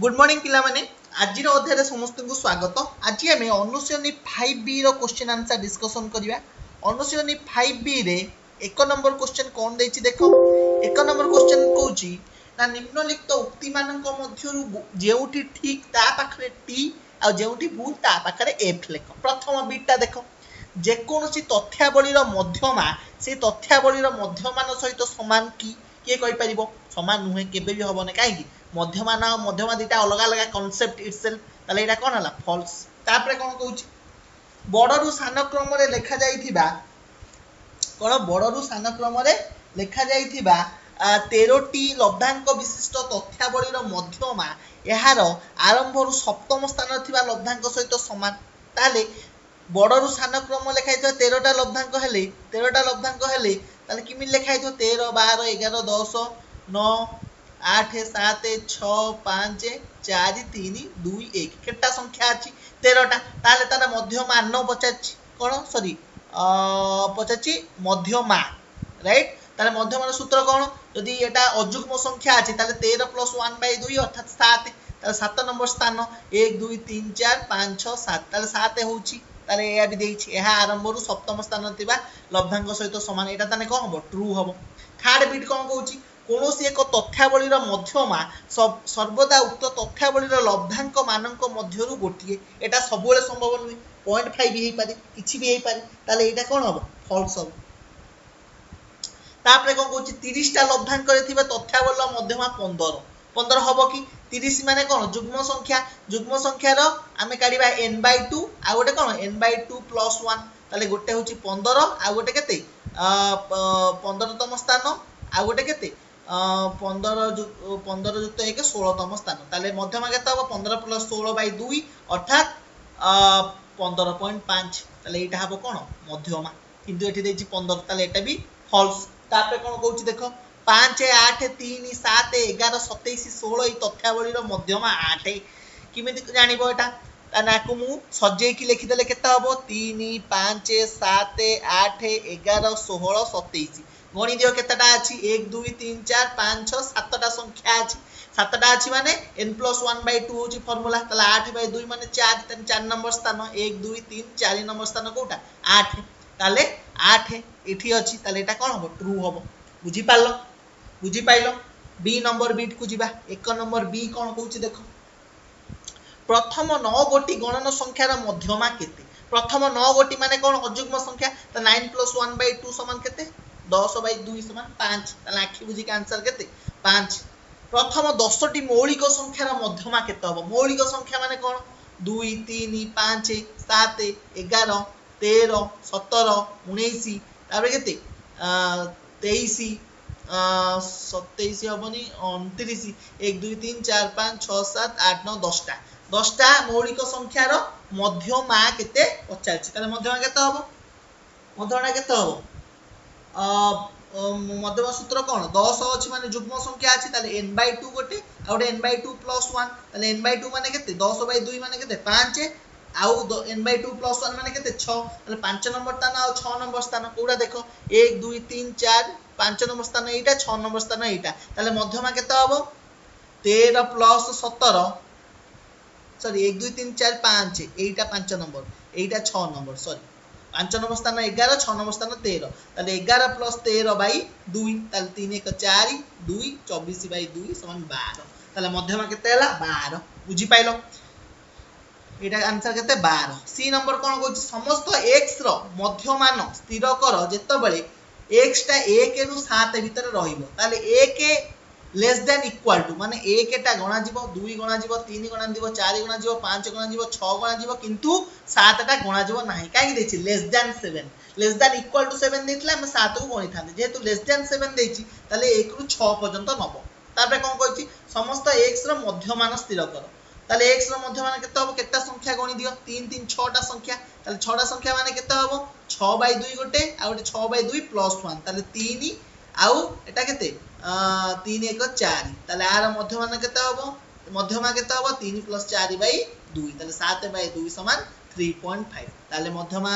Good morning पिला माने आज अध्याय समस्त को स्वागत। आज आम अनुशीलनी 5B रो क्वेश्चन आंसर डिस्कशन करवा। अनुशीलनी 5B रे एक नंबर क्वेश्चन कौन देछि देखो। एक नंबर क्वेश्चन कहूची ना निम्नलिखित उक्ति मानक मध्यरु जेउठी ठीक ता पाखरे टी आ जेउठी भूल ता पाखरे एफ लेख। प्रथम बीटा देखो जेकोसी तथ्यावलीर मध्यमा से तथ्यावलीर मध्यमान सहित समान की किए कहि परिबो समान नुहे केबे भी हबने काहे मध्यमान मध्यमा दुटा अलग अलग कॉन्सेप्ट इटसेल्फ ताले एटा कोन हला फॉल्स। तापरे कोन कहूची बड़रु सान क्रम रे लेखा जाइथिबा कोन बड़रु सान क्रम रे लेखा जाइथिबा 13टी लब्धांक विशिष्ट तथ्यावलीर मध्यमा एहार आरंभरु सप्तम स्थान थिबा लब्धांक सहित समान। ताले बड़रु सान क्रम लेखा जाइथिबा 13टा लब्धांक हेले 13टा लब्धांक हेले ताले किमि लेखा जाइथिबा 13 12 11 10 9 8 7 6 5 4 3 2 1 केटा संख्या अछि 13टा ताले तार मध्यमा 9 पचाछि कोन सॉरी पचाछि मध्यमा राइट। ताले मध्यमान सूत्र कोन यदि एटा अजुग्म संख्या अछि ताले 13 + 1/2 अर्थात 7 ताले 7 नंबर स्थान 1 2 3 4 5 6 7 ताले 7 होउछि ताले एया भी देछि एहा आरंभरु सप्तम स्थान थिबा लब्धांक सहित समान एटा ताने कोन हबो ट्रू हबो। थर्ड बिट कोन कहूछि कौनसी एक तथ्यावलीर मध्यमा सर्वदा उक्त तथ्यावलीर लब्धांक मानक मध्यरु गोटिए एटा सबुले संभव नुहे 0.5 भी पारे किछि भी पारे ताले एटा कोन हबो फॉल्स हबो। तापरे कोन कहूछि 30 टा लब्धांक रे थिबा तथ्यावलीर मध्यमा 15 हबो कि 30 माने कोन जुग्म संख्या रो आमे काढिबा n/2 आ गोटे कोन n/2 + 1 ताले गोटे होछि 15 आ गोटे केते 15 तम स्थान आ गोटे केते 15 युक्त 1 16तम स्थान ताले मध्यमा केते हबो 15 + 16/2 अर्थात 15.5 ताले एटा हबो कोन मध्यमा किंतु एठी देछि 15 ताले एटा भी फॉल्स। तापरे कोन कहूछि देखो 5 8 3 7 11 27 16 ई तथ्यावलीर मध्यमा 8 किमिति जानिबो एटा तानाकु मु सजेई की लिखि देले केते हबो 3 5 7 8 11 16 27 गणि दियो केतेटा अछि 1 2 3 4 5 6 7टा संख्या अछि 7टा अछि माने n + 1/2 होछि फार्मूला तला 8/2 माने 4 तन 4 नंबर स्थान 1 2 3 4 नंबर स्थान कोटा 8 ताले 8 एठी अछि ताले एटा कोन हबो ट्रू हबो। बुझी पाइलो बी नंबर बीट को जिबा। एक नंबर बी कोन कहूछि देखो प्रथम 9 गोटी गणन संख्यार मध्यमा केते प्रथम 9 गोटी माने कोन अजुग्म संख्या त 9 + 1/2 समान केते 10/2 समान 5 ताले आखि बुझी के आंसर केते 5। प्रथम 10टी मौलिक संख्यार मध्यमा केते हबो मौलिक संख्या माने कोन 2 3 5 7 11 13 17 19 ताबे केते 23 27 हबनी 29 1 2 3 4 5 6 7 8 9 10टा मौलिक संख्यार मध्यमा केते पचाछि ताले मध्यमा केते हबो मध्यमा सूत्र कोन 10 अछि माने जुग्म संख्या अछि ताले n/2 गोटे आ गोटे n/2 + 1 ताले n/2 माने केते 10/2 माने केते 5 आउ n/2 + 1 माने केते 6 ताले 5 नंबर स्थान आ 6 नंबर स्थान कोडा देखो 1 2 3 4 5 नंबर स्थान एटा 6 नंबर स्थान एटा ताले मध्यमा केते हबो 13 + 17 सॉरी 1 2 3 4 5 एटा 5 नंबर एटा 6 नंबर सॉरी 5 नंबर स्थान 11 6 नंबर स्थान 13 ताले 11 + 13/2 ताले 3 1 4 2 24/2 = 12 ताले मध्यमा केते हला 12। बुझी पाइलो एटा आंसर केते 12। सी नंबर कोन कहूछि समस्त x रो मध्यमान स्थिर कर जेतबेले x टा 1 रु 7 भीतर रहिबो ताले 1 लेस देन इक्वल टू माने 1 टा गणा जीवो 2 गणा जीवो 3 गणा जीवो 4 गणा जीवो 5 गणा जीवो 6 गणा जीवो किंतु 7 टा गणा जीवो नाही काहे देछि less than 7 less than equal to 7 देथिला हम 7 को गणि थाने जेहेतु लेस देन 7 देछि ताले 1 रु 6 पर्यंत नबो। तापरे कोन कहछि समस्त x रो मध्यमान स्थिर कर ताले x रो मध्यमान केते हबो केटा संख्या गणि दियो 3 3 6 टा संख्या ताले 6 टा संख्या माने केते हबो 6/2 गोटे आ गोटे 6/2 + 1 ताले 3 आउ एटा केते 3 1 4 ताले आर मध्यमान केते हबो मध्यमा केते हबो 3 + 4/2 ताले 7/2 = 3.5 ताले मध्यमा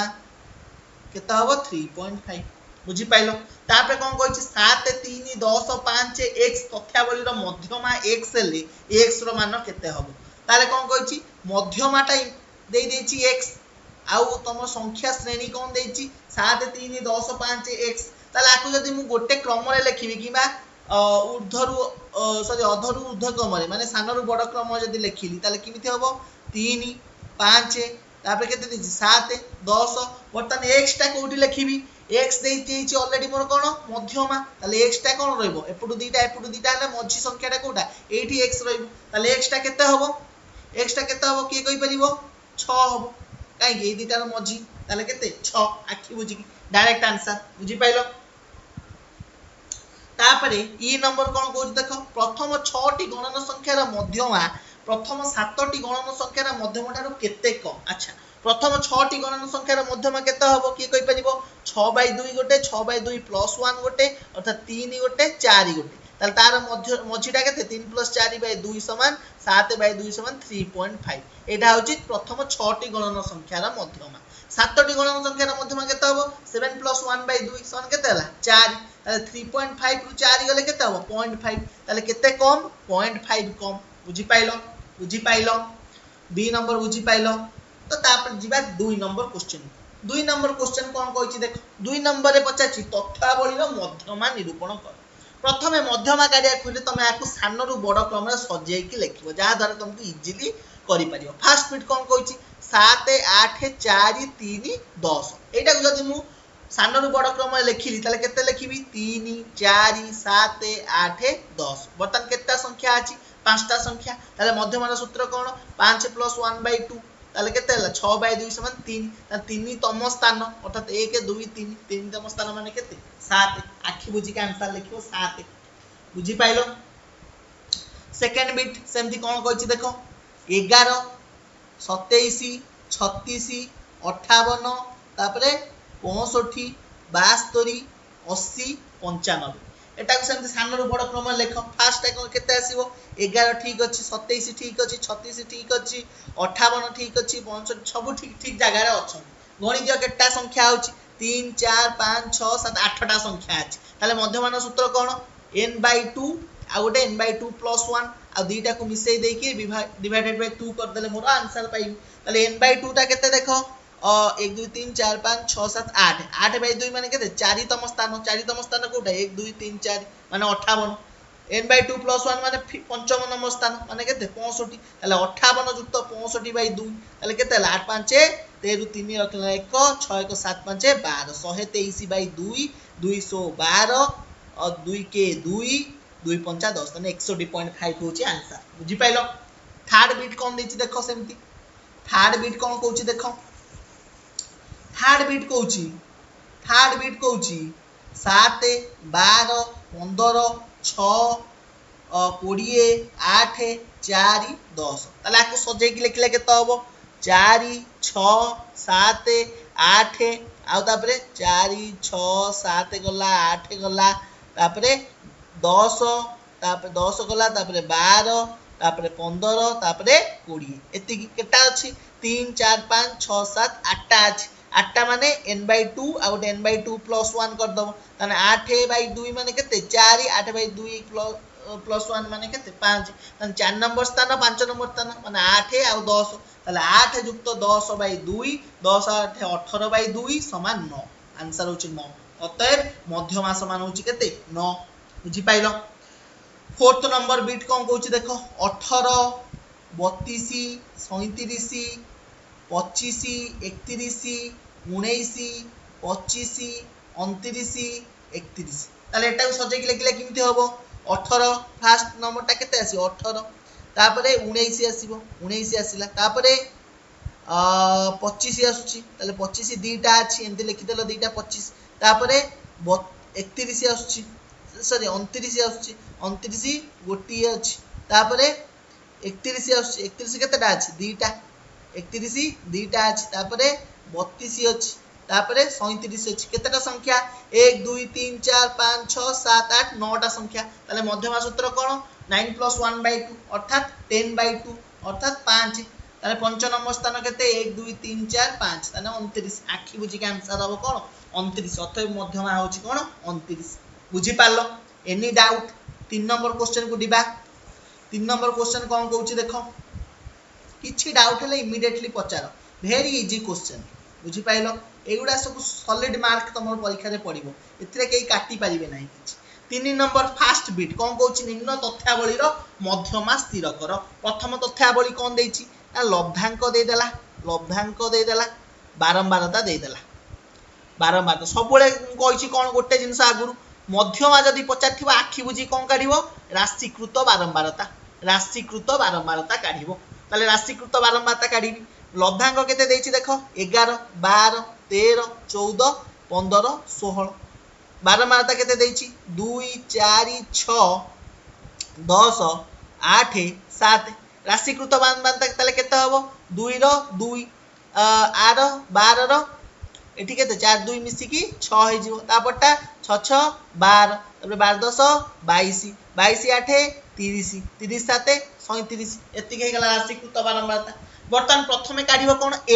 केते हबो 3.5 बुझी पाइलो तापर कोन कहछि 7 3 10 5 x तथ्यावली रो मध्यमा x ले x रो मान केते हबो ताले कोन कहछि मध्यमाटा देई देछि x आउ तुम संख्या श्रेणी कोन देछि 7 3 10 5 x ताले आकु जदि मु गोटे क्रम रे लिखिबि किबा ऊर्ध्वरु सॉरी अधरु ऊर्ध्व क्रम रे माने सानरु बड़ क्रम जदि लिखिली ताले किमिति हबो 3 5 तापर केते देछि 7 10 बर्तन x टा कोठी लिखिबि x देइछि ऑलरेडी मोर कोन मध्यमा ताले x टा कोन रहइबो एपुटु दीटा हले मझी संख्याटा कोटा एठी x रहइबो ताले x टा केते हबो किए कहि परिबो 6 हबो काई कि ए दीटार मझी ताले केते 6 आखि बुझी डायरेक्ट आंसर बुझी पाइलो तापरे ई नंबर कोन कहू देखो प्रथम 6 टी गणन संख्यार मध्यमा प्रथम 7 टी गणन संख्यार मध्यमा ठारो केते कम अच्छा प्रथम 6 टी गणन संख्यार मध्यमा केते हबो की कहि परिबो 6/2 गोटे 6/2 + 1 गोटे अर्थात 3 गोटे 4 गोटे ताल तार मध्य मझीटा केते 3 + 4/2 = 7/2 = 3.5 एटा होची प्रथम 6 टी गणन संख्यार मध्यमा 7 टी गणन संख्यार मध्यमा केते हबो 7 + 1/2 = केते हला 4 ताले 3.5 रु 4 गले केते हबो 0.5 ताले केते कम 0.5 कम बुझी पाइलो बी नंबर बुझी पाइलो तो तापर जिबा 2 नंबर क्वेश्चन कोन कहछि देखो 2 नंबर रे पचाछि तथ्यावली रो मध्यमा निरूपण कर प्रथमे मध्यमा कार्य खुले तमे आकु सानो रु बड़ क्रम रे सजेई कि लिखिबो जा द्वारा तुमको इजीली करि परिबो फर्स्ट बिट कोन कहछि 7 8 4 3 10 एटा जदि मु सानो रु बड़ क्रम रे लिखिली ताले केते लिखिबी 3 4 7 8 10 बर्तन केता संख्या अछि पांचटा संख्या ताले मध्यमान सूत्र कोन 5 + 1/2 ताले केते हला 6/2 = 3 ता 3 तम स्थान अर्थात 1 2 3 3 तम स्थान माने केते 7 आखि बुझी के आंसर लिखियो 7 बुझी पाइलो सेकंड बिट सेमती कोन कहछि देखो 11 27 36 58 तापरे 65 72 80 95 एटा को सेमती सानो बड़ क्रम लेख फास्ट केते आसीबो 11 ठीक अछि 27 ठीक अछि 36 ठीक अछि 58 ठीक अछि 65 सब ठीक जगह रे अछि गणि दियो केटा संख्या होछि 3 4 5 6 7 8 टा संख्या अछि ताले मध्यमान सूत्र कोन n/2 आ गोटे n/2 + 1 आ दुईटा को मिसई देई के डिवाइडेड बाय 2 कर देले मोर आंसर पाइबी ताले n/2 टा केते देखो 1 2 3 4 5 6 7 8 8/2 माने केते 4 तम स्थान कोटा 1 2 3 4 माने 58 n/2 + 1 माने पंचम नंबर स्थान माने केते 65 ताले 58 जुक्त 65/2 ताले केते 8 5 13 3 रखला 1 6 1 7 5 12 123/2 212 और 2 के 2 2 5 10 माने 120.5 होची आंसर बुझी पाइलो थर्ड बिट कोन देछि देखो सेमती थर्ड बिट कोन कहूची देखो थर्ड बिट कहूची 7 12 15 6 20 8 4 10 ताले आको सजेई कि लिखले केते हबो 4 6 7 8 आ तापरे 4 6 7 गला 8 गला तापरे 10 तापरे 10 गला तापरे 12 तापरे 15 तापरे 20 एति केटा अछि 3 4 5 6 7 8 अछि 8 माने n/2 आ गोटे n/2 + 1 कर दबो ताने 8/2 माने केते 4 8/2 + 1 माने केते 5 ताने 4 नंबर स्थान 5 नंबर स्थान माने 8 आ 10 ताले 8 + 10/2 10 8 18/2 = 9 आंसर होची 9 अतएव मध्यमा समान होची केते 9 बुझी पाइलो फोर्थ नंबर बिट कोन कहूची देखो 18 32 37 25 31 19 25 29 31 ताले एटा सजे कि लिखले किमती होबो 18 फर्स्ट नंबर टा केते आसी 18 तापरे 19 आसीबो 19 आसीला तापरे 25 आसुची ताले 25 दीटा अछि एंती लिखि देलो दीटा 25 तापरे 31 आसुची सॉरी 29 आसुची 29 गोटी अछि तापरे 31 आसुची 31 केतेटा अछि दीटा 31 दीटा अछि तापरे 32 अछि तापरे 37 अछि केतेटा संख्या 1 2 3 4 5 6 7 8 9 टा संख्या ताले मध्यमा सूत्र कोन 9 + 1/2 अर्थात 10/2 अर्थात 5 ताले 5 नंबर स्थान केते 1 2 3 4 5 ताने 29 आखि बुझी के आंसर हबो कोन 29 अतः मध्यमा होची कोन 29 बुझी पालो एनी डाउट 3 नंबर क्वेश्चन को दिबा 3 नंबर क्वेश्चन कोन कहूची देखो किछि डाउट हेले इमीडिएटली पचारो वेरी इजी क्वेश्चन बुझी पाइलो एगुडा सब सॉलिड मार्क तमर परीक्षा रे पड़िबो एथिरे केई काटी परिबे नाही किछि 3 नंबर फास्ट बिट कोन कहूची निम्न तथ्यावली रो मध्यमा स्थिर कर प्रथम तथ्यावली कोन देइची ना लब्धांक दे देला बारंबारता दे देला बारंबारता सबले कहिची कोन गोटे जिंस आगुरु मध्यमा जदी पचारथिबो आखि बुझी कोन काढिबो राशिकृत बारंबारता काढिबो ताले राशिकृत बारंबारता काढिबी लब्धांक केते देइची देखो 11 12 13 14 15 16 बारंबारता केते देइची 2 4 6 10 8 7 राशिकृत बारंबारता ताले केते हबो 2 रो 2 8 12 रो एठी केते 4 2 मिसी की 6 हे जिवो तापरटा 6 6 12 तबरे 12 10 22 22 8 30 30 7 37 एति के गला राशिकृत बारंबारता बर्तमान प्रथमे काढिबो कोन n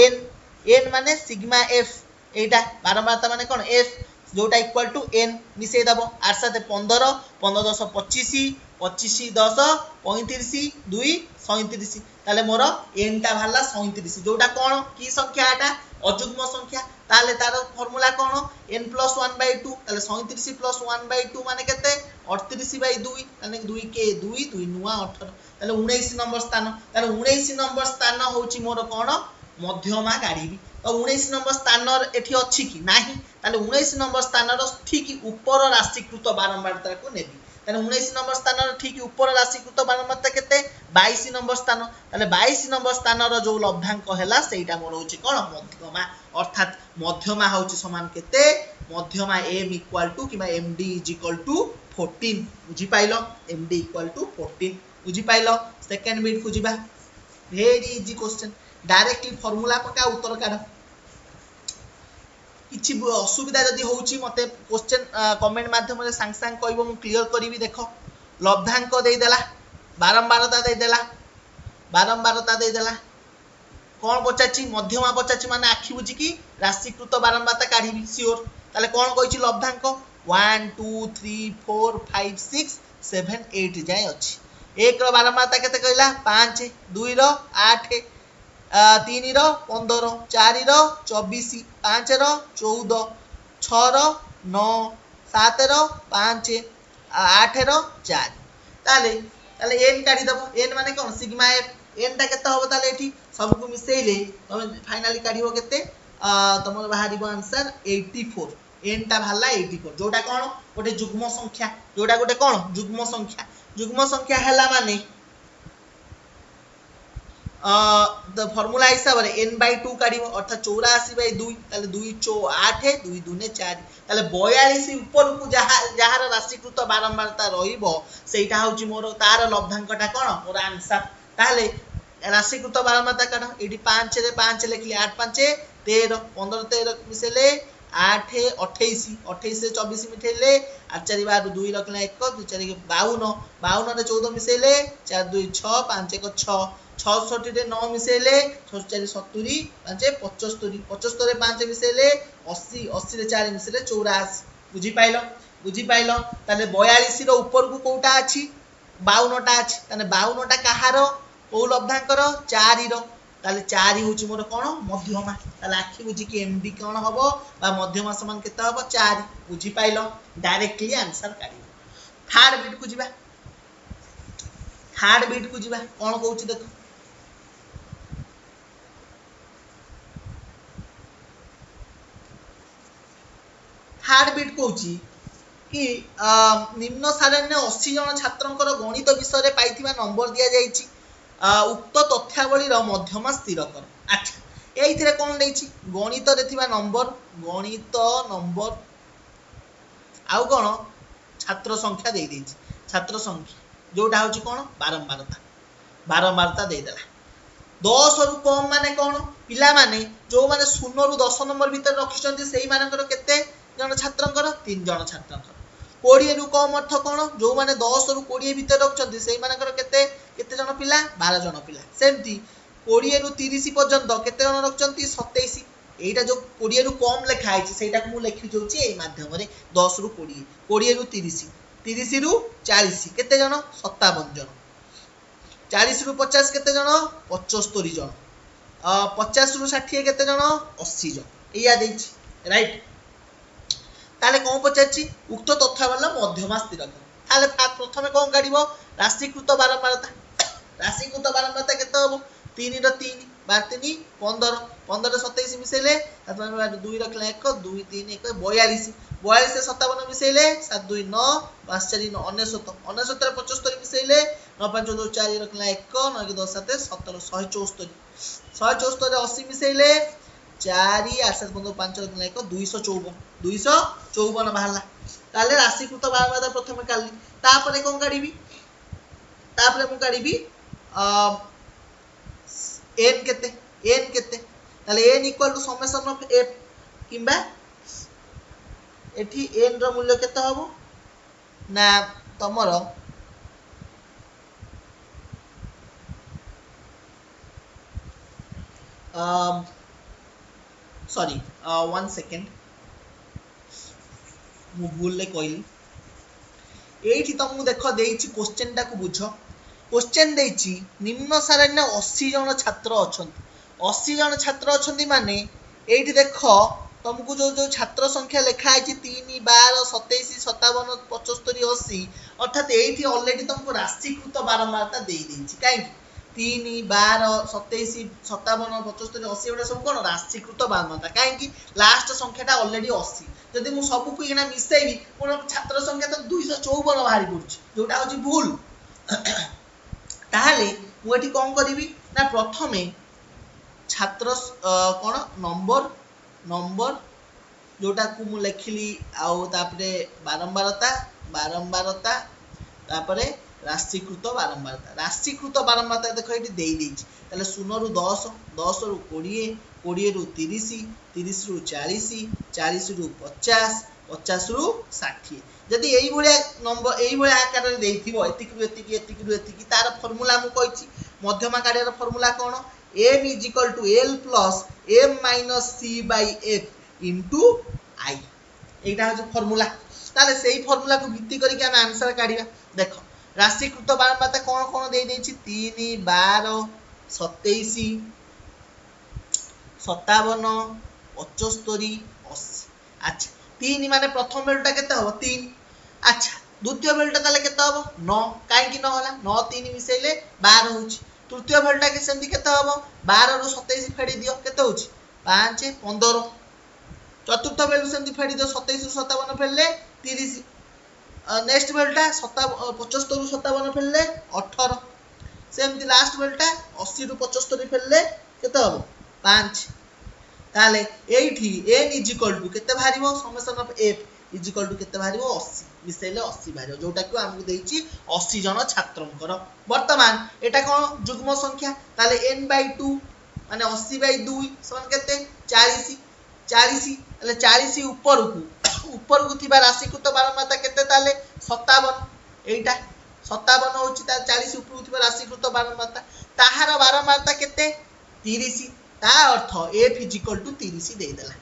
माने सिग्मा f एटा बारंबारता माने कोन f जोटा इक्वल टू n मिसे दबो 8 7 15 15 10 25 25 10 35 2 37 ताले मोर n टा भाला 37 जोटा कोन की संख्या एटा अजुग्म संख्या ताले तार फार्मूला कोन n + 1/2 ताले 37 + 1/2 माने केते 38/2 ताले 2 के 2 2 नुआ 18 ताले 19 नंबर स्थान ताले 19 नंबर स्थान होची मोर कोन मध्यमा काढीबी तो 19 नंबर स्थान एठी अछि कि नाही ताले 19 नंबर स्थान रो ठीक ऊपर राशिकृत बारंबारता को नेबी ताले 19 नंबर स्थान रो ठीक ऊपर राशिकृत बारंबारता केते 22 नंबर स्थान ताले 22 नंबर स्थान रो जो लब्धांक हैला सेटा मोर होची कोन मध्यमा अर्थात मध्यमा होची समान केते मध्यमा m = किबा md = 14 बुझी पाइलो md = 14 बुझी पाइलो सेकंड बिट खुजिबा very easy question directly formula पका उत्तर काढ किछि असुविधा जदी होउची मते क्वेश्चन कमेंट माध्यम रे सांग सांग कहबो मु क्लियर करबी देखो लब्धांक दे देला बारंबारता दे देला कोन पचाची मध्यमा पचाची माने आखि बुझी की राशिकृत बारंबारता काढीबी सियोर ताले कोन कहिची लब्धांक 1 2 3 4 5 6 7 8 जाय अछि एक रो बारंबारता केते कहला 5 2 रो 8 3 रो 15 4 रो 24 5 रो 14 6 रो 9 7 रो 5 8 रो 4 ताले n काढी दबो n माने कोन सिग्मा f n ता केते होबो ताले एठी सब को मिसेइले तमे फाइनली काढिबो केते तमर बाहरिबो आंसर 84 n ता भाला 84 जोटा कोन गोटे जुग्म संख्या जोटा गोटे कोन जुग्म संख्या हैला माने द फार्मूला हिसाब रे n/2 काढिबो अर्थात 84/2 ताले 2 4 8 2 2 ने 4 ताले 42 ऊपर को जहार राशिकृत बारंबारता रहिबो सेटा होची मोर तार लब्धांकटा कोन मोर आंसर ताले राशिकृत बारंबारता काढ एडी 5 रे 5 लिखली 8 5 13 15 13 मिसेले 8 28 28 रे 24 मिठेले 8 4 12 2 रखला 1 2 4 52 52 रे 14 मिसेले 4 2 6 5 1 6 66 रे 9 मिसेले 6 4 70 5 75 75 रे 5 मिसेले 80 80 रे 4 मिसेले 84 बुझी पाइलो ताले 42 रो ऊपर को कोटा अछि 52 टा अछि ताने 52 टा कहारो ओ लब्धांकर 4 रो ताले 4 होची मोर कोन मध्यमा ताले आखि बुझी कि एमडी कोन हबो बा मध्यमा समान केते हबो 4 बुझी पाइलो डायरेक्टली आंसर काढी थर्ड बिट को जिबा कोन कहूची देखो थर्ड बिट कहूची कि निम्न सारण्य 80 जन छात्रंकर गणित विषय रे पाइथिबा नंबर दिया जाईची उक्त तथ्यावली रो मध्यमा स्थिर कर अच्छा एइथिरे कोन देइची गणित रे थिबा नंबर आउ कोन छात्र संख्या दे देइची छात्र संख्या जोटा होची कोन बारंबारता दे देला 10 रु कम माने कोन पिला माने जो माने 0 रु 10 नंबर भीतर रखिसंती सेही मानकर केते जन छात्रंकर 3 जन छात्रंकर 20 रु कम अर्थ कोन जो माने 10 रु 20 भीतर रखचंती सेही मानकर केते जन पिला 12 जन पिला सेमती 20 रु 30 पर्यंत केते जन रखचंती 27 एटा जो 20 रु कम लिखा है सेटा को मु लिखि जोची ए माध्यम रे 10 रु 20 20 रु 30 30 रु 40 केते जन 57 जन 40 रु 50 केते जन 75 जन 50 रु 60 केते जन 80 जन एया देछि राइट ताले कोन पचाछि उक्त तथ्य वाला मध्यमा स्थिर कर ताले प्रथमे कोन काढिबो राशिकृत बारंबारता केते हबो 3 रो 3 बार 3 15 15 27 मिसेले 2 रखला 1 2 3 1 42 42 से 57 मिसेले 7 2 9 5 4 9 99 रे 75 मिसेले 9 5 2 4 रखला 1 9 10 7 17 174 174 रे 80 मिसेले 4 8 7 15 5 रखला 1 254 बाहरला ताले राशिकृत बारंबारता प्रथमे काढली तापरे कोन काढिबी तापरे मु काढिबी n केते ताले n equal to summation of f किंबा एठी n रो मूल्य केते हबो ना तमरो सॉरी 1 सेकंड मु भूल ले कहली एठी तुमको देखो देइछि क्वेश्चन टा को बुझो क्वेश्चन देइछि निम्न सारण्य 80 जन छात्र अछंती 80 जन छात्र अछंती माने एठी देखो तुमको जो जो छात्र संख्या लिखा है 3 12 27 57 75 80 अर्थात एठी ऑलरेडी तुमको राशिकृत बारंबारता देई देइछि काहे 3 12 27 57 75 80 एटा सब कोन राशिकृत बारंबारता काहे लास्ट संख्याटा ऑलरेडी 80 जदि मु सब को इना मिसेइबी कोन छात्र संख्या तो 254 बाहरी पड़छ जोटा होची भूल ताहले मु एठी कोन करिवि ना प्रथमे छात्र कोन नंबर जोटा को मु लिखली आउ तापरे बारंबारता तापरे राशिकृत बारंबारता देखो एठी देई देछि ताले 0 रु 10 10 रु 20 20 रु 30 30 रु 40 40 रु 50 50 रु 60 जदि एई भलिया नंबर एई भलिया आकार रे देइथिबो एतिक रु एतिकी तार फार्मूला मु कहिछि मध्यमा career formula cone m = l + m - c / f * i एटा हो फार्मूला ताले सेही फार्मूला को भित्ति करी के हम आंसर काढिबा देखो राशिकृत बारंबारता कोन कोन देई देछि 3 12 27 57 75 80 अच्छा 3 माने प्रथम बेलटा केते हो 3 अच्छा द्वितीय बेलटा ताले केते हो 9 काहे कि न होला 9 3 मिसेले 12 होछि तृतीय बेलटा के सेंदी केते हो 12 रु 27 फेडी दियो केते होछि 5 15 चतुर्थ बेलु सेंदी फेडी दियो 27 रु 57 फेलले 30 नेक्स्ट बेलटा 75 रु 57 फेलले 18 सेमती लास्ट बेलटा 80 रु 75 फेलले केते हो 5 ताले एठी n = केते भारिबो समेशन ऑफ f = केते भारिबो 80 मिसेले 80 भारिबो जोटा को हमकु देइछि 80 जन छात्रंकर वर्तमान एटा कोन जुग्म संख्या ताले n/2 माने 80/2 समान केते 40 ताले 40 ऊपर को थिबा राशिकृत बारंबारता केते ताले 57 एटा 57 होछि ता 40 ऊपर को थिबा राशिकृत बारंबारता ताहार बारंबारता केते 30 ता अर्थ f = 30 दे देला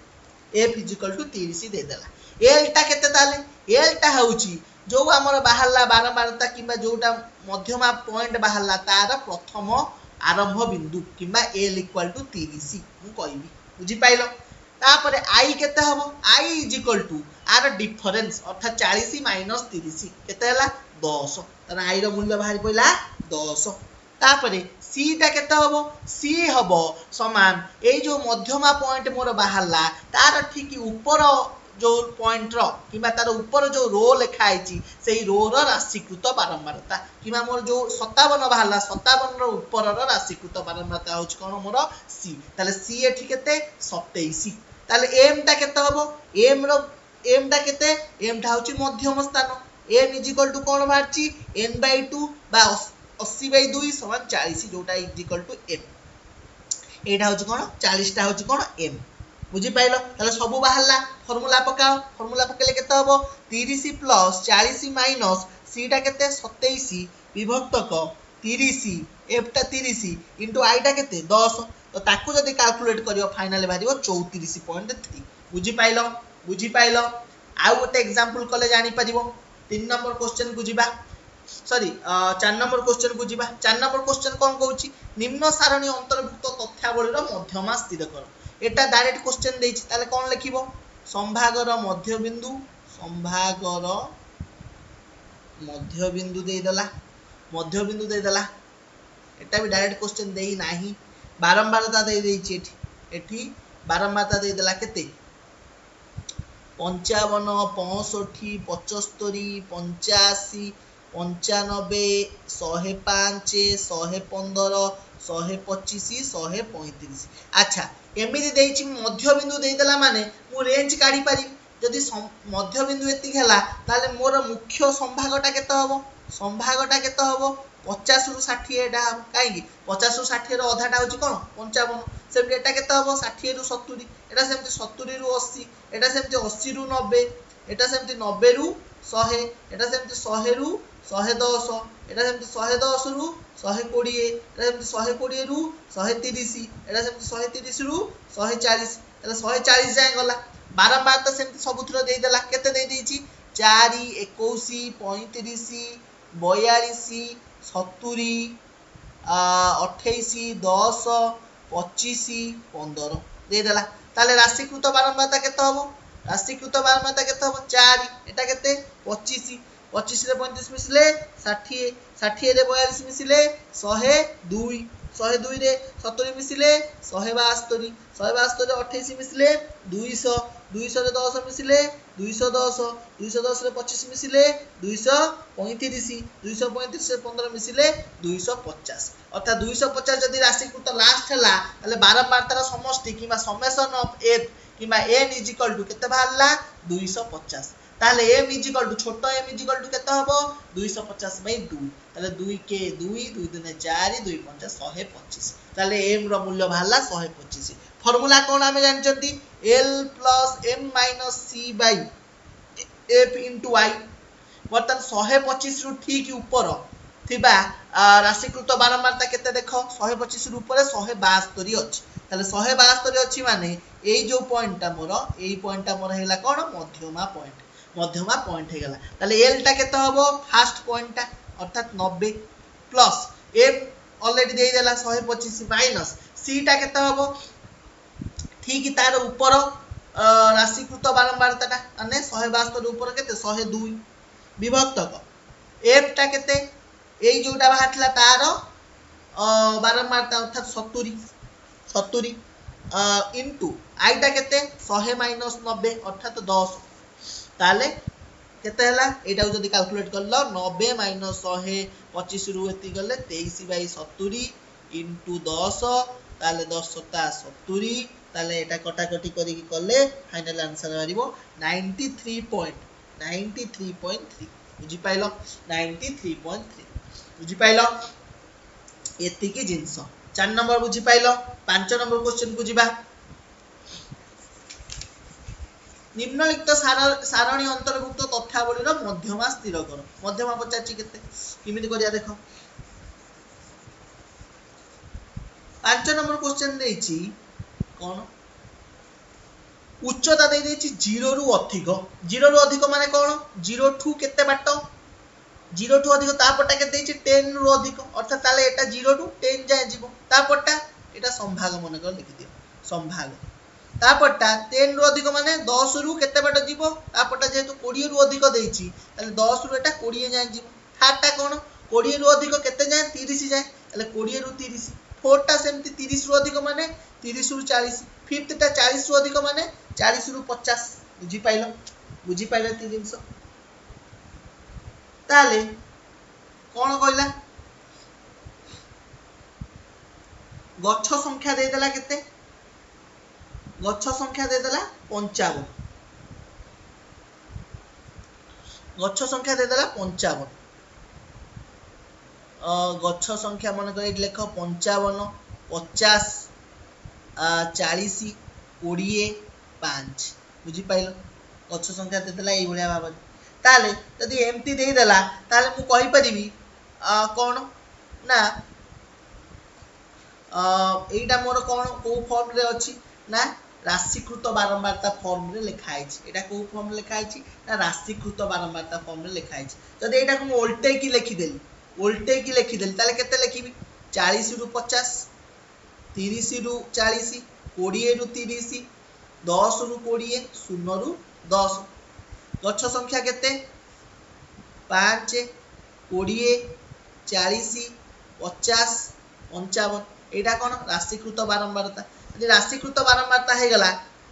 l टा केते ताले l टा होउची जो हमर बाहरला बारंबारता किबा जोटा मध्यमा पॉइंट बाहरला तार प्रथम आरंभ बिंदु किबा l = 30 मु कहबी बुझी पाइलो तापरे i केते हबो i = आर डिफरेंस अर्थात 40 - 30 केते हला 10 तन i रो मूल्य बाहरी पइला 10 तापरे c टा केते हबो c हबो समान ए जो मध्यमा पॉइंट मोर बाहरला तार ठीक ऊपर जो पॉइंट रो किबा तार ऊपर जो रो लिखा आइची सेही रो रो राशिकृत बारंबारता किबा मोर जो 57 बाहरला 57 रो ऊपर रो राशिकृत बारंबारता होच कोन मोर c ताले c एठी केते 27 ताले m टा केते हबो m टा केते m टा होची मध्यम स्थान m = कोन बारची n/2 बा 80/2 = 40 जोटा = m एटा होची कोन 40 टा होची कोन m बुझी पाइलो ताले सब बाहरला फार्मूला पकेले केते हबो 30 + 40 - c टा केते 27 विभक्तक 30 एफ टा 30 इंटू आई टा केते 10 तो ताकू जदी कैलकुलेट करियो फाइनल भारियो 34.3 बुझी पाइलो आउ गोटे एग्जांपल कले जानि परिबो 3 नंबर क्वेश्चन को जिबा सॉरी 4 नंबर क्वेश्चन को जिबा 4 नंबर क्वेश्चन कोन कहूची निम्न सारणी अंतर्भुक्त तथ्यावलीर मध्यमा स्थिर कर एटा डायरेक्ट क्वेश्चन देछि ताले कोन लिखिबो संभागर मध्यबिंदु देदेला एटा भी डायरेक्ट क्वेश्चन देई नाही बारंबारता दे देछि एठी बारंबारता देदेला केते 55 65 75 85 95 105 115 125 135 अच्छा एमिति देछि मध्यबिंदु देदेला माने मु रेंज काढी पारि जदि मध्यबिंदु एति हला ताले मोर मुख्य संभागटा केते हबो 50 रु 60 एटा हम काई 50 रु 60 रो अधाटा होची कोन 55 सेमति एटा केते हबो 60 रु 70 एटा सेमति 70 रु 80 एटा सेमति 80 रु 90 एटा सेमति 90 रु 100 एटा सेमति 100 रु 110 एटा सेमति 110 रु 120 एटा सेमति 120 रु 130 एटा सेमति 130 रु 140 एटा 140 जाय गला बारंबार तो सेमति सबुथरो देई देला केते देई देछि 4 21 35 42 70 28 10 25 15 दे देला ताले राशिकृत बारंबारता केते हबो राशिकृत बारंबारता केते हबो 4 एटा केते 25 25 रे 35 मिसले 60 60 रे 42 मिसले 102 102 रे 70 मिसले 172 172 रे 28 मिसले 200 200 रे 10 मिसले 210 210 रे 25 मिसले 235 235 रे 15 मिसले 250 अर्थात 250 जदि राशिकृत लास्ट हला ताले बारंबारतार समष्टि किबा समेशन ऑफ एफ किबा n इज इक्वल टू केते बाहरला 250 ताले m इज इक्वल टू छोटो m इज इक्वल टू केते हबो 250 बाय 2 ताले 2 के 2 2 दुने 4 2 5 125 ताले m रो मूल्य बाहरला 125 फार्मूला कोन हमें जानचंती l + m - c by f * i बर्तन 125 रु ठीक ऊपर थिबा राशिकृत बारंबारता केते देखो 125 रु ऊपर 172 अछि ताले 172 अछि माने एई जो पॉइंटटा मोर हेला कोन मध्यमा पॉइंट हे गला ताले l टा केते हबो फर्स्ट पॉइंटटा अर्थात 90 प्लस m ऑलरेडी देई देला 125 माइनस c टा केते हबो ठीक तार ऊपर राशिकृत बारंबारताटा माने 172 ऊपर केते 102 विभक्त f टा केते एई जोटा बाहरला तार बारंबारता अर्थात 70 इनटू i टा केते 100 माइनस 90 अर्थात 10 ताले केते हला एटा जदी कैलकुलेट करलो 90 माइनस 100 25 रु एति गले 23/70 इनटू 10 ताले 10 ता 70 ताले एटा कटाकटी करी करले फाइनल आंसर आरिबो 93.3 बुझी पाइलो 93.3 बुझी पाइलो एति की जिंस 4 नंबर बुझी पाइलो 5 नंबर क्वेश्चन को जिबा निम्नलिखित सारणी अंतर्भुक्त तथ्यावलीर मध्यमा स्थिर कर मध्यमा पचाची केते किमिति करिया देखो 5 नंबर क्वेश्चन देछि कोन उच्चता दे देछि 0 रु अधिक माने कोन 0 ठू केते बाट 0 ठू अधिक तापटा के देछि 10 रु अधिक अर्थात ताले एटा 0 टू 10 जाय जीवो तापटा एटा संभाग मन कर लिखि दियो संभाग तापटा 10 रु अधिक माने 10 रु केते बाट जीवो तापटा जेतु 20 रु अधिक देछि ताले 10 रु एटा 20 जाय जीवो थाटा कोन 20 रु अधिक केते जाय 30 जाय ताले 20 रु 30 फोरटा सेमति 30 रु अधिक माने 30 रु 40 फिफ्थ टा 40 रु अधिक माने 40 रु 50 बुझी पाइलो ती जिंस ताले कोन कहला गच्छ संख्या दे देला केते गच्छ संख्या दे देला 55 गच्छ संख्या दे देला 55 गच्छ संख्या मन कर लेख 55 50 40 20 5 बुझी पाइलो गच्छ संख्या दे देला एई भलिया भाबे ताले यदि एमती दे देला ताले मु कहि परिबी कोन ना एटा मोर कौन को फॉर्म रे अछि ना राशिकृत बारंबारता फॉर्म रे लिखा है। एटा को फॉर्म लिखा है ना राशिकृत बारंबारता फॉर्म रे लिखा है। जदि एटा को उल्टे की लिखिदेली ताले केते लिखिबी 40 रु 50 30 रु 40 20 रु 30 10 रु 20 0 रु 10 गच्छ संख्या केते 5 20 40 50 55 एटा कौन राशिकृत बारंबारता। यदि राशिकृत बारंबारता हे गला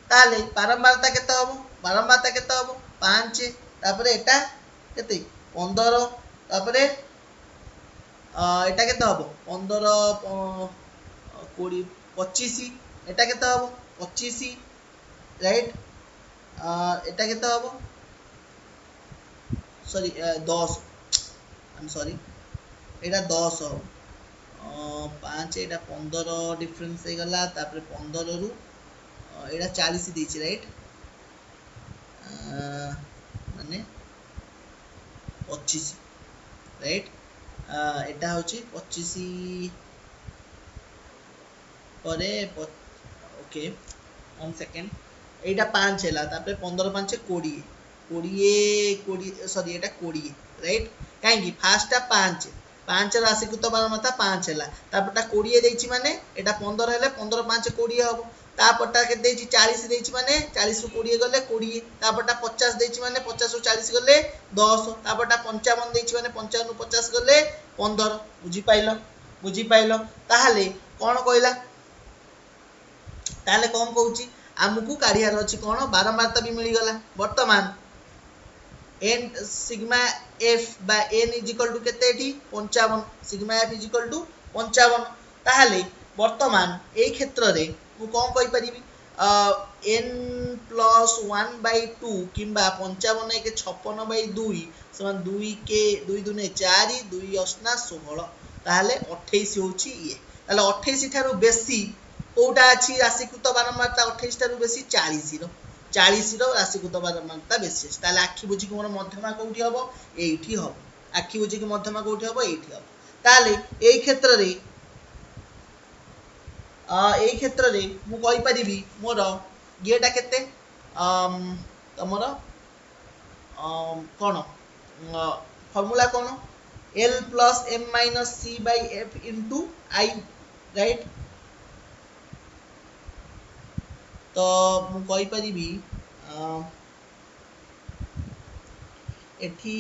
ताले बारंबारता केते हबो 5 तापर एटा केते 15 तापर एटा केते हबो 15 20 25 एटा केते हबो 25 राइट एटा केते हबो सॉरी 10 आई एम सॉरी एटा 10 हो 5 एटा 15 डिफरेंस हे गला तापर 15 रु एटा 40 देछि राइट माने 25 राइट एटा होची 25 परे ओके 1 सेकंड एटा 5 हैला तापर 15 5 20 20 सॉरी एटा 20 राइट काहेकि फास्ट 5 राशिकृत बारंबारता 5 हैला तापरटा 20 देछि माने एटा 15 हेले 15 5 20 हबो तापरटा के देछि 40 देछि माने 40 रु 20 गले 20 तापरटा 50 देछि माने 50 रु 40 गले 10 तापरटा 55 देछि माने 55 रु 50 गले 15 बुझी पाइलो ताहाले कोन कहला ताहाले कोन कहूची आमकु काढियार अछि कोन बारंबारता भी मिली गला वर्तमान n सिग्मा f बा n इज इक्वल टू केते एठी 55 sigma f is equal to 55 ताहाले वर्तमान ए क्षेत्र रे मु कोन कहि परिबी n प्लस 1/2 किंबा 55 के 56/2 समान 2 के 2 दुने 4 2 8 16 ताहाले 28 होची ये ताहाले 28 थारु बेसी कोटा अछि राशिकृत बारंबारता 28 थारु बेसी 40 रो राशिकृत बारंबारता बेसी अछि ताले आखि बुझी के मोर मध्यमा कोठी हबो एठी हबो आखि बुझी के मध्यमा कोठी हबो एठी हबो ताले एई क्षेत्र रे मु कहि परिबी मोर येटा केते तमरो कोन फार्मूला कोन l plus m minus c by f into I right तो मु कहि परिबी एठी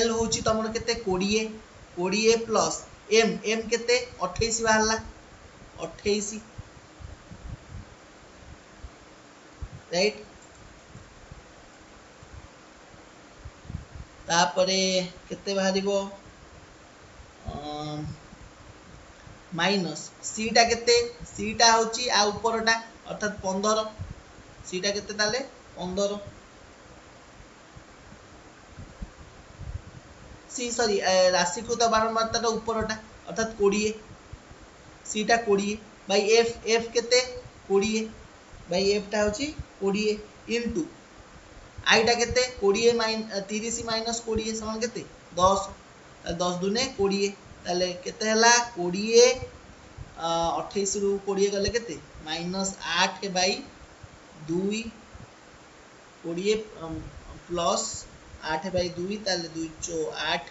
l होची तमरो केते 20 प्लस m केते 28 बाहरला 28 राइट तापरे केते बाहरिबो माइनस सीटा केते सीटा होची आ ऊपरटा अर्थात 15 सीटा केते ताले 15 सी सॉरी राशिकृत बारंबारता ऊपरटा अर्थात 20 सीटा 20 बाय एफ केते 20 बाय एफ टा होची 20 इनटू आईटा केते 30 माइनस 20 समान केते 10 10 दुने 20 ताले केते हला 20 28 रु 20 गले केते -8 बाई 2 20 प्लस 8 बाई 2 ताले 2 चो 8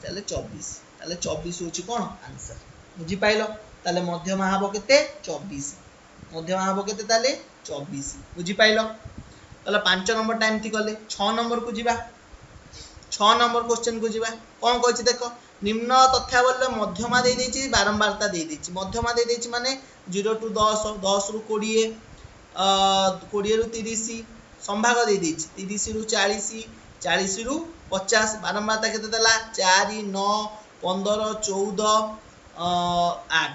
ताले 24 ताले 24 होची कोन आंसर बुझी पाइलो ताले मध्यमा हबो केते 24 मध्यमा हबो केते ताले 24 बुझी पाइलो ताले 5 नंबर टाइम थी गले 6 नंबर को जिबा 6 नंबर क्वेश्चन को जिबा कोन कहछि देखो निम्न तथ्यावली मध्यमा दे देछि बारंबारता दे देछि मध्यमा दे देछि माने 0 टू 10 10 रु 20 20 रु 30 संभाग दे देछि 30 रु 40 40 रु 50 बारंबारता केते देला 4 9 15 14 8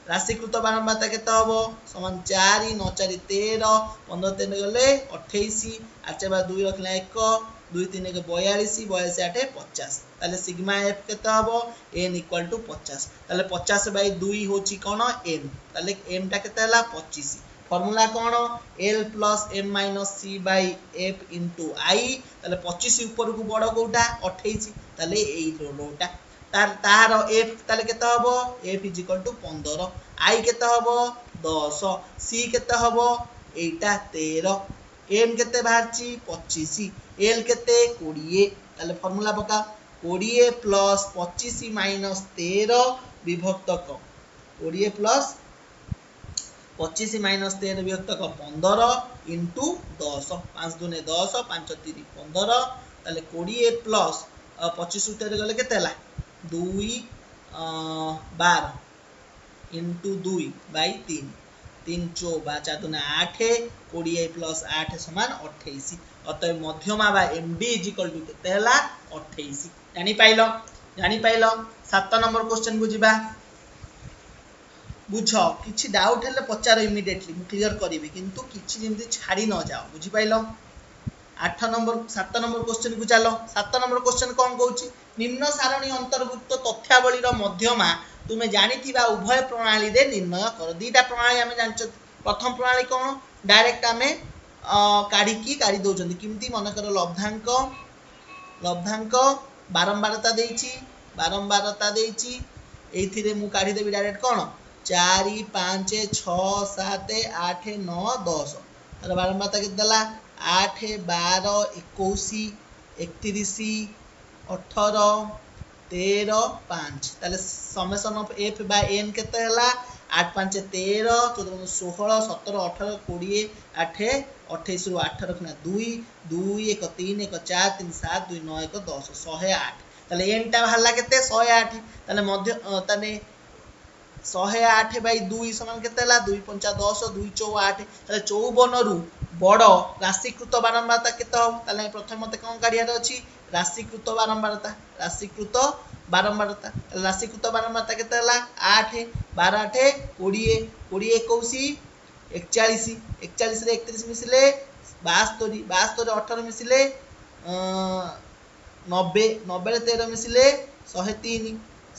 राशिकृत बारंबारता केते हबो समान 4 9 4 13 15 3 गले 28 8 बार 2 रखला 1 2 3 के 42 42 8 50 ताले सिग्मा एफ केते हबो n इक्वल टू 50 ताले 50 बाय 2 होची कोन n ताले m टा केते हला 25 फॉर्मूला कौन l plus m minus c by f into i ताले 25 ऊपर को बड़ कोटा 28 ताले एई रोटा तार एफ ताले केते हबो एफ इज इक्वल टू 15 आई केते हबो 10 सी केते हबो एटा 13 एम केते बाहरची 25 एल केते 20 ताले फॉर्मूला पका 20 प्लस 25 माइनस 13 विभक्त क 20 प्लस 25 माइनस 13 विभक्त क 15 इंटू 10 5 दूने 10 5 3 15 ताले 20 प्लस 25 13 गले केते हला 2 12 इंटू 2 बाई 3 3 4 4 दूने 8 20 प्लस 8 समान 28 अतः मध्यमा बा एमबी इज इक्वल टू केते हला 28 जानि पाइलो 7 नंबर क्वेश्चन को जिबा बुझ किछि डाउट हेले पचार इमिडिएटली मु क्लियर करिवि किंतु किछि जेमति छाड़ी न जाओ बुझि पाइलो 7 नंबर क्वेश्चन को चलो 7 नंबर क्वेश्चन कोन कहूची निम्न सारणी अंतर्भुक्त तथ्यावली रो मध्यमा तुमे जानिथिबा उभय प्रणाली रे निर्णय कर दीटा प्रणाली हमें जानछ प्रथम प्रणाली कोन डायरेक्ट हमें काढी दोचंदी किमती मन कर लब्धांक बारंबारता देइची एथिरे मु काढी देबी डायरेक्ट कोन 4 5 6 7 8 9 10 तार बारंबारता के दला 8 12 21 31 18 13 5 ताले summation of f by n केते हला 8 5 13 14 16 17 18 20 8 28 रु 8 रखना 2 2 1 3 1 4 3 7 2 9 1 10 108 ताले एन टा हला केते 108 ताले मध्य ताले 108 बाई 2 समान केते हला 2 5 10 2 4 8 ताले 54 रु बड़ राशिकृत बारंबारता केते हो ताले प्रथम मते कोन काढियार अछि राशिकृत बारंबारता राशिकृत बारंबारता केते हला 8 12 8 20 20 21 41 41 रे 31 मिसिले 72 72 रे 18 मिसिले 90 90 रे 13 मिसिले 103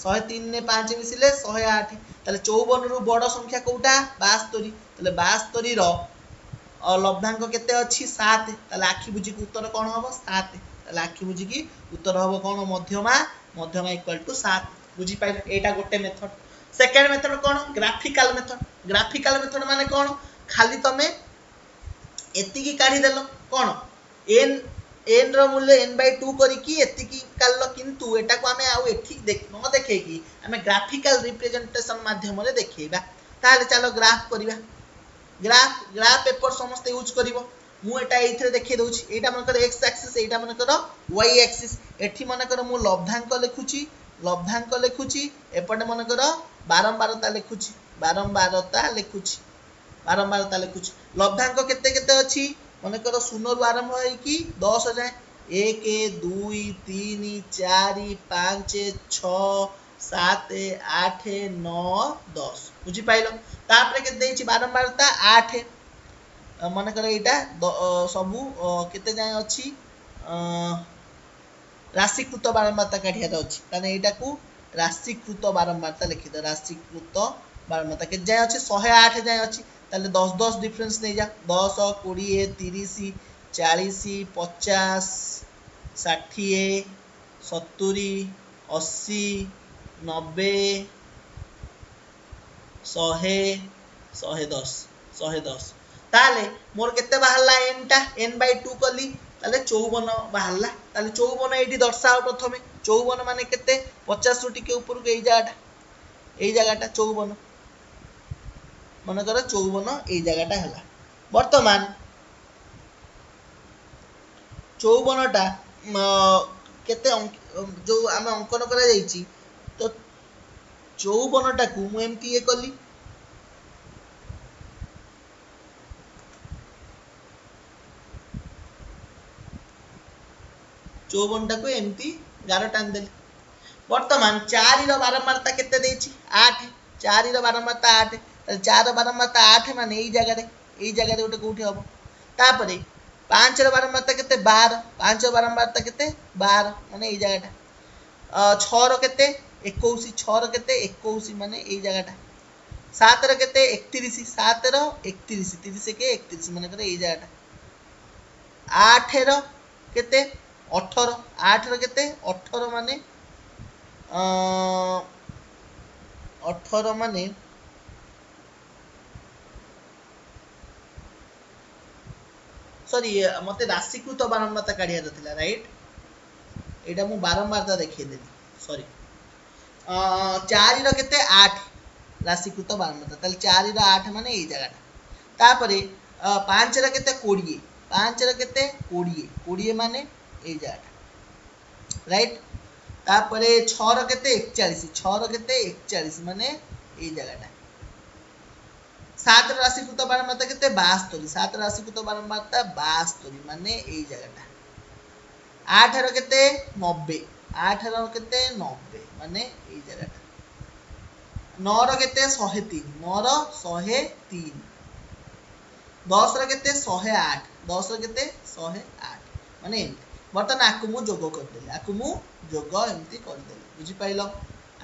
103 ने 5 मिसिले 108 ताले 54 रु बड़ संख्या कोटा 72 ताले 72 रो लब्धांक केते अछि 7 ताले आखि बुझी की उत्तर कोन हबो 7 ताले आखि बुझी की उत्तर हबो कोन मध्यमा इक्वल टू 7 बुझी पाइल एटा गोटे मेथड सेकंड मेथड कोन ग्राफिकल मेथड माने कोन खाली तमे एति की काढी देलो कोन n रो मूल्य n/2 करी की एति की काल्लो किंतु एटा को हमें आउ एठी देखे की हमें ग्राफिकल रिप्रेजेंटेशन माध्यम रे देखैबा ताले चलो ग्राफ करिबा ग्राफ पेपर समस्त यूज करिवो मु एटा एथिरे देखै दउची एटा मन कर x एक्सिस एटा मन कर y एक्सिस एठी मन कर मु लब्धांक लेखुची एपटे मन कर बारंबारता लेखुची लब्धांक केते केते अछि मन कर 0 रु आरंभ होई की 10 जाय 1 2 3 4 5 6 7 8 9 10 बुझी पाइलो तापरे के देछि बारंबारता 8 मन कर एटा सबु केते जाय अछि राशिकृत बारंबारता काढियार अछि ताने एटा को राशिकृत बारंबारता लिखि दो राशिकृत बारंबारता के जाय अछि 108 जाय अछि ताले 10 10 डिफरेंस नै जा 10 20 30 40 50 60 70 80 90 110 ताले मोर केते बाहरला n टा n/2 कली ताले 54 बाहरला ताले 54 एठी दर्शाओ प्रथमे 54 माने केते 50 रु टिके ऊपर के एई जगहटा 54 मन कर 54 एई जगहटा हला वर्तमान 54 टा केते जो आमे अंकन करा जाईची तो 54 टा को मु एमती ए कली 54 टा को एमती गार टान देली वर्तमान 4 रो बारंबारता केते देछि 8 4 रो बारंबारता 8 4 रो बारंबारता 8 माने एई जगह रे गोटे कोठी हबो तापरे 5 रो बारंबारता केते 12 5 रो बारंबारता केते 12 माने एई जगहटा 6 रो केते 21 6 रो केते 21 माने एई जगहटा सात रो केते 31 सात रो 31 30 के 31 माने करे ए जाटा 8 रो केते 18 8 रो केते 18 माने 18 माने सॉरी मते राशिकृत बारंबारता काढिया रथिला राइट एटा मु बारंबारता देखै देली सॉरी 4 रो केते 8 राशिकृत बारंबारता ताले 4 रो 8 माने ए जगहटा तापरे 5 रो केते 20 5 रो केते 20 20 माने ए जगहटा राइट तापरे 6 रो केते 41 6 रो केते 41 माने ए जगहटा 7 राशिकृत बारंबारता केते 72 7 राशिकृत बारंबारता 72 माने ए जगहटा 8 रो केते 90 8 रो केते 90 माने ए जगहटा 9 रो केते 103 9 रो 103 10 रो केते 108 10 रो केते 108 माने बर्तन आकु मु जोग कर देली आकु मु जोग एमती कर देली बुझी पाइलो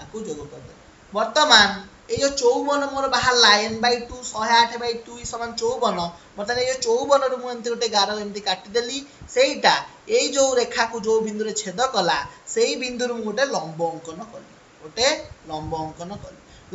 आकु जोग कर देली वर्तमान ए जो 54 मोर बाहर लाइन बाय 2 108 बाय 2 समान 54 मतलब ए जो 54 रु मु एमती गोटे गारो एमती काटी देली सेइटा ए जो रेखा को जो बिंदु रे छेद कला सेई बिंदु रु गोटे लंब अंकन कली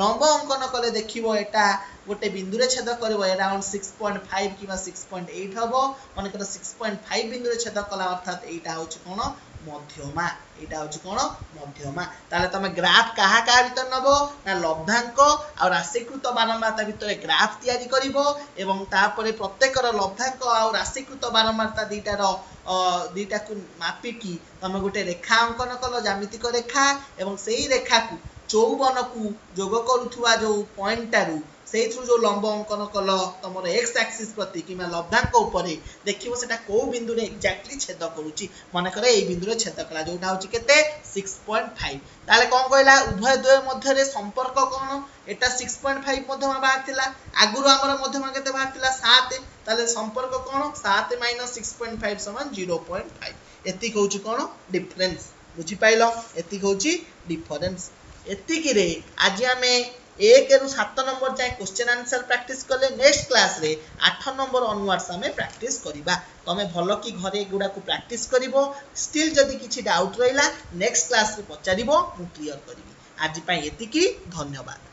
लंब अंकन कले देखिबो एटा गोटे बिंदु रे छेद करबो अराउंड 6.5 किबा 6.8 हबो मानकर 6.5 बिंदु रे छेद कला अर्थात एटा होची कोन मध्यमा एटा होची कोन मध्यमा ताले तमे ग्राफ कहा कहा भीतर नबो ना लब्धांक आ राशिकृत बारंबारता भीतर ग्राफ तयारी करिवो एवं तापरे प्रत्येकर लब्धांक आ राशिकृत बारंबारता दीटा को मापी की तमे गोटे रेखा अंकन कलो ज्यामितिक रेखा एवं सेही रेखा को 54 को जोग करूथुवा जो पॉइंट टारू सेइथु जो लंब अंकन कल तमर एक्स एक्सिस प्रति किमा लब्धांक उपरे देखिबो सेटा को बिंदु रे एक्जेक्टली छेद करूची माने करे एई बिंदु रे छेद कला जोटा होची केते 6.5 ताले कोन कहला उभय द्वय मध्य रे संपर्क कोन एटा 6.5 मध्यमा बाहरथिला आगुरु हमर मध्यमा केते बाहरथिला 7 ताले संपर्क कोन 7 - 6.5 = 0.5 एति कहूची कोन डिफरेंस बुझी पाइलो एति कहूची डिफरेंस एति रे आज हमें 1 रु 7 नंबर जाए क्वेश्चन आंसर प्रैक्टिस कले नेक्स्ट क्लास रे 8 नंबर ऑनवर्ड्स हमें प्रैक्टिस करिबा तमे भलो की घरे गुडा को प्रैक्टिस करिवो स्टिल जदी किछि डाउट रहिला नेक्स्ट क्लास रे पचारिबो मु क्लियर करिवि आज पई एति की धन्यवाद।